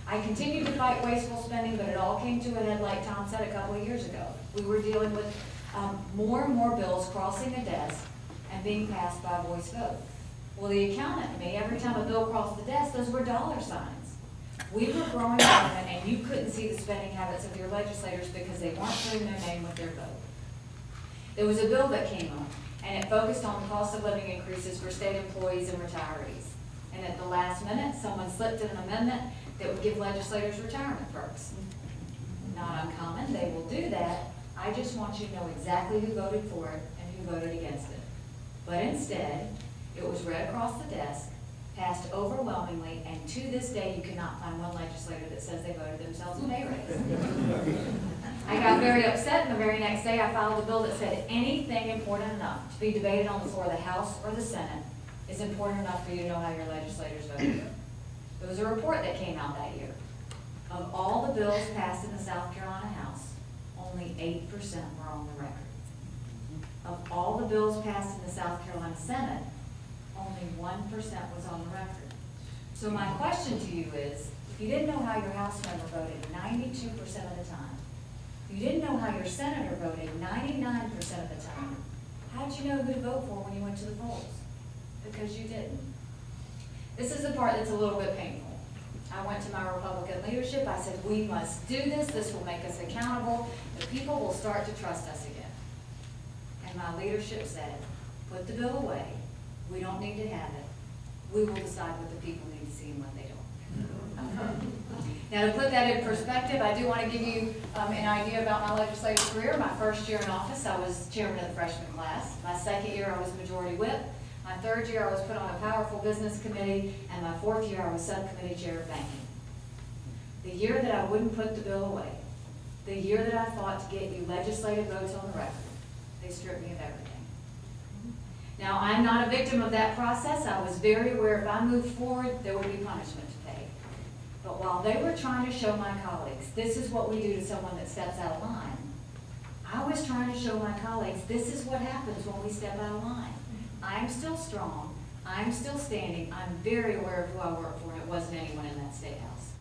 I continued to fight wasteful spending, but it all came to a head, like Tom said, a couple of years ago. We were dealing with more and more bills crossing a desk and being passed by voice vote. Well, the accountant and me, every time a bill crossed the desk, those were dollar signs. We were growing government, and you couldn't see the spending habits of your legislators because they weren't putting their name with their vote. There was a bill that came up, and it focused on the cost of living increases for state employees and retirees. And at the last minute, someone slipped in an amendment that would give legislators retirement perks. Not uncommon, they will do that. I just want you to know exactly who voted for it and who voted against it. But instead, it was read across the desk, passed overwhelmingly, and to this day, you cannot find one legislator that says they voted themselves a pay raise. I got very upset, and the very next day, I filed a bill that said anything important enough to be debated on the floor of the House or the Senate is important enough for you to know how your legislators voted. There was a report that came out that year. Of all the bills passed in the South Carolina House, only 8% were on the record. Of all the bills passed in the South Carolina Senate, only 1% was on the record. So my question to you is, if you didn't know how your House member voted 92% of the time, if you didn't know how your senator voted 99% of the time, how did you know who to vote for when you went to the polls? Because you didn't. This is the part that's a little bit painful. I went to my Republican leadership. I said, we must do this. This will make us accountable. The people will start to trust us again. And my leadership said, put the bill away. We don't need to have it. We will decide what the people need to see and what they don't. Now, to put that in perspective, I do want to give you an idea about my legislative career. My first year in office, I was chairman of the freshman class. My second year, I was majority whip. My third year, I was put on a powerful business committee, and my fourth year, I was subcommittee chair of banking. The year that I wouldn't put the bill away, the year that I fought to get you legislative votes on the record, they stripped me of everything. Now, I'm not a victim of that process. I was very aware if I moved forward, there would be punishment to pay. But while they were trying to show my colleagues, this is what we do to someone that steps out of line, I was trying to show my colleagues, this is what happens when we step out of line. I'm still strong. I'm still standing. I'm very aware of who I work for, and it wasn't anyone in that State House.